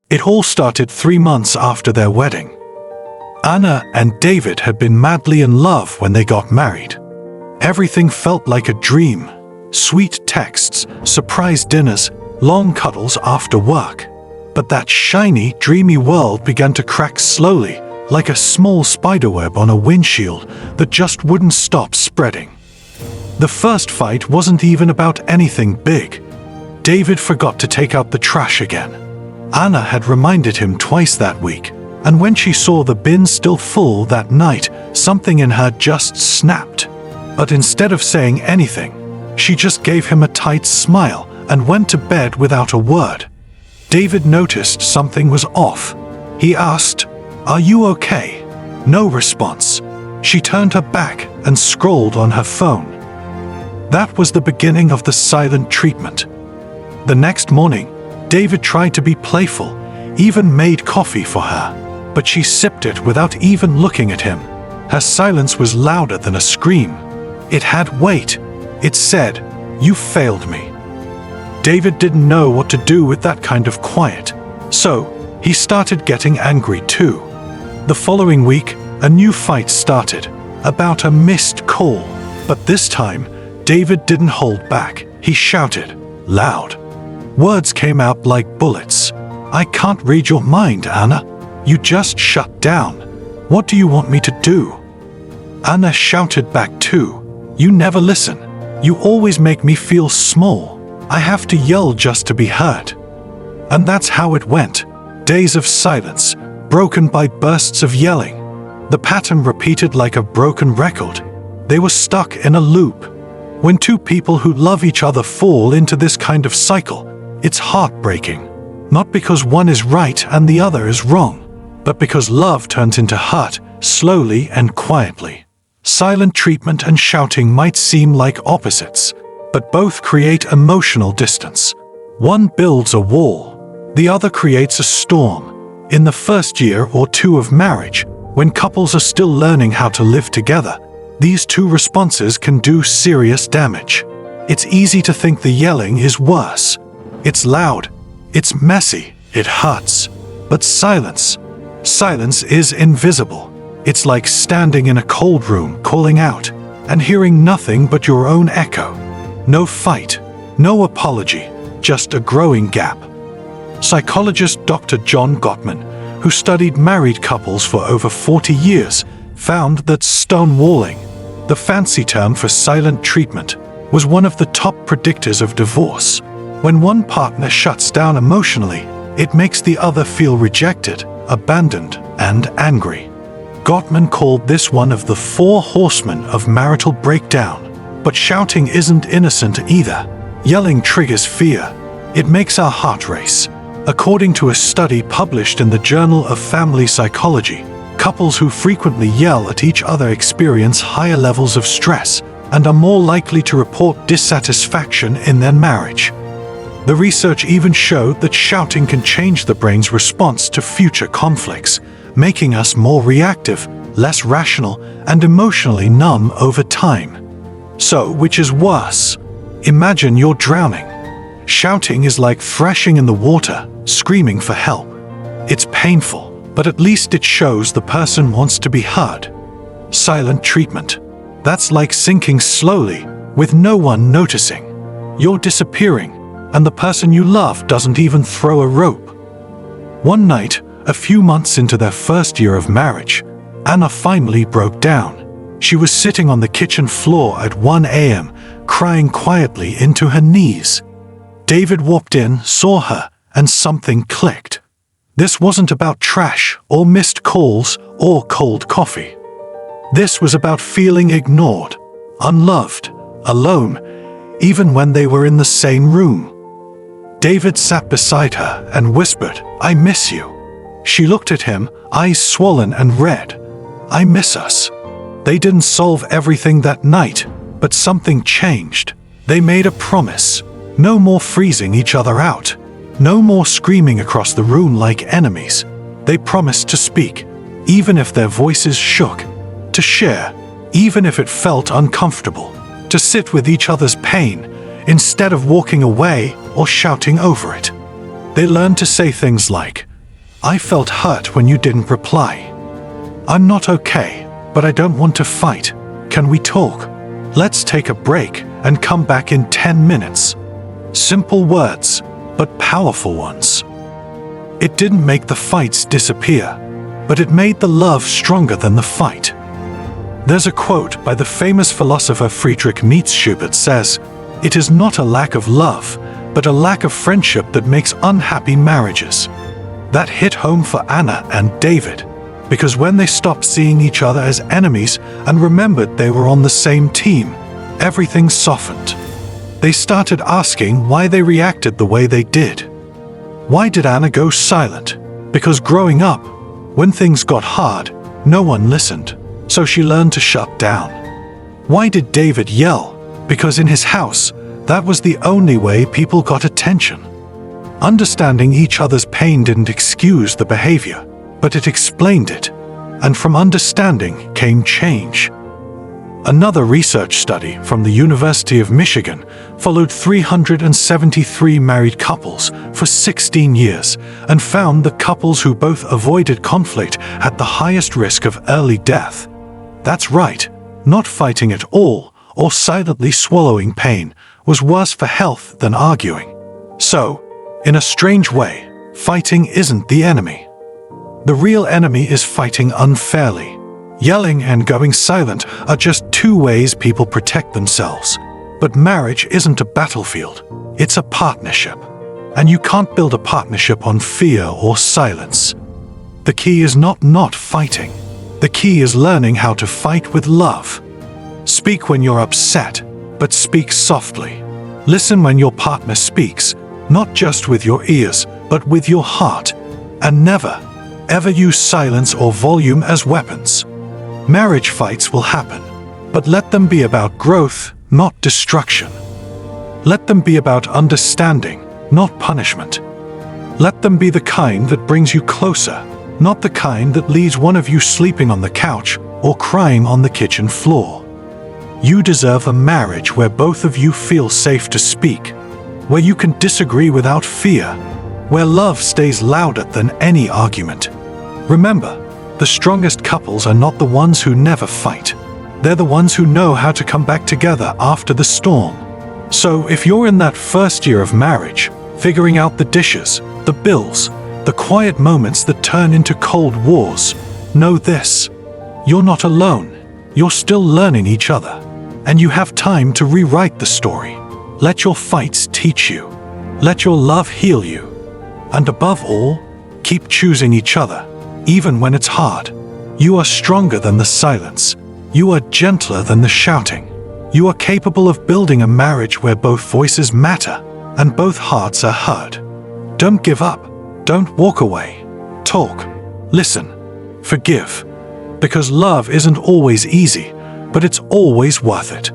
It all started 3 months after their wedding. Anna and David had been madly in love when they got married. Everything felt like a dream. Sweet texts, surprise dinners, long cuddles after work. But that shiny, dreamy world began to crack slowly, like a small spiderweb on a windshield that just wouldn't stop spreading. The first fight wasn't even about anything big. David forgot to take out the trash again. Anna had reminded him twice that week, and when she saw the bin still full that night, something in her just snapped. But instead of saying anything, she just gave him a tight smile and went to bed without a word. David noticed something was off. He asked, "Are you okay?" No response. She turned her back and scrolled on her phone. That was the beginning of the silent treatment. The next morning, David tried to be playful, even made coffee for her, but she sipped it without even looking at him. Her silence was louder than a scream. It had weight. It said, "You failed me." David didn't know what to do with that kind of quiet, so he started getting angry too. The following week, a new fight started, about a missed call. But this time, David didn't hold back. He shouted, loud. Words came out like bullets. "I can't read your mind, Anna. You just shut down. What do you want me to do?" Anna shouted back too. "You never listen. You always make me feel small. I have to yell just to be heard." And that's how it went. Days of silence, broken by bursts of yelling. The pattern repeated like a broken record. They were stuck in a loop. When two people who love each other fall into this kind of cycle, it's heartbreaking. Not because one is right and the other is wrong, but because love turns into hurt, slowly and quietly. Silent treatment and shouting might seem like opposites, but both create emotional distance. One builds a wall, the other creates a storm. In the first year or two of marriage, when couples are still learning how to live together, these two responses can do serious damage. It's easy to think the yelling is worse. It's loud, it's messy, it hurts. But silence is invisible. It's like standing in a cold room calling out and hearing nothing but your own echo. No fight, no apology, just a growing gap. Psychologist Dr. John Gottman, who studied married couples for over 40 years, found that stonewalling, the fancy term for silent treatment, was one of the top predictors of divorce. When one partner shuts down emotionally, it makes the other feel rejected, abandoned, and angry. Gottman called this one of the 4 horsemen of marital breakdown. But shouting isn't innocent either. Yelling triggers fear. It makes our heart race. According to a study published in the Journal of Family Psychology, couples who frequently yell at each other experience higher levels of stress and are more likely to report dissatisfaction in their marriage. The research even showed that shouting can change the brain's response to future conflicts, making us more reactive, less rational, and emotionally numb over time. So, which is worse? Imagine you're drowning. Shouting is like thrashing in the water, screaming for help. It's painful, but at least it shows the person wants to be heard. Silent treatment. That's like sinking slowly, with no one noticing. You're disappearing, and the person you love doesn't even throw a rope. One night, a few months into their first year of marriage, Anna finally broke down. She was sitting on the kitchen floor at 1 a.m., crying quietly into her knees. David walked in, saw her, and something clicked. This wasn't about trash or missed calls or cold coffee. This was about feeling ignored, unloved, alone, even when they were in the same room. David sat beside her and whispered, "I miss you." She looked at him, eyes swollen and red. "I miss us." They didn't solve everything that night, but something changed. They made a promise. No more freezing each other out. No more screaming across the room like enemies. They promised to speak, even if their voices shook. To share, even if it felt uncomfortable. To sit with each other's pain, instead of walking away or shouting over it. They learned to say things like, I felt hurt when you didn't reply. I'm not okay, but I don't want to fight. Can we talk? Let's take a break and come back in 10 minutes. Simple words, but powerful ones. It didn't make the fights disappear, but it made the love stronger than the fight. There's a quote by the famous philosopher Friedrich Nietzsche that says, "It is not a lack of love, but a lack of friendship that makes unhappy marriages." That hit home for Anna and David, because when they stopped seeing each other as enemies and remembered they were on the same team, everything softened. They started asking why they reacted the way they did. Why did Anna go silent? Because growing up, when things got hard, no one listened, so she learned to shut down. Why did David yell? Because in his house, that was the only way people got attention. Understanding each other's pain didn't excuse the behavior, but it explained it, and from understanding came change. Another research study from the University of Michigan followed 373 married couples for 16 years and found that couples who both avoided conflict had the highest risk of early death. That's right, not fighting at all or silently swallowing pain was worse for health than arguing. So, in a strange way, fighting isn't the enemy. The real enemy is fighting unfairly. Yelling and going silent are just two ways people protect themselves. But marriage isn't a battlefield, it's a partnership. And you can't build a partnership on fear or silence. The key is not fighting. The key is learning how to fight with love. Speak when you're upset, but speak softly. Listen when your partner speaks, not just with your ears, but with your heart. And never, ever use silence or volume as weapons. Marriage fights will happen, but let them be about growth, not destruction. Let them be about understanding, not punishment. Let them be the kind that brings you closer, not the kind that leaves one of you sleeping on the couch or crying on the kitchen floor. You deserve a marriage where both of you feel safe to speak, where you can disagree without fear, where love stays louder than any argument. Remember, the strongest couples are not the ones who never fight. They're the ones who know how to come back together after the storm. So if you're in that first year of marriage, figuring out the dishes, the bills, the quiet moments that turn into cold wars, know this: you're not alone. You're still learning each other. And you have time to rewrite the story. Let your fights teach you. Let your love heal you. And above all, keep choosing each other. Even when it's hard, you are stronger than the silence. You are gentler than the shouting. You are capable of building a marriage where both voices matter and both hearts are heard. Don't give up. Don't walk away. Talk. Listen. Forgive. Because love isn't always easy, but it's always worth it.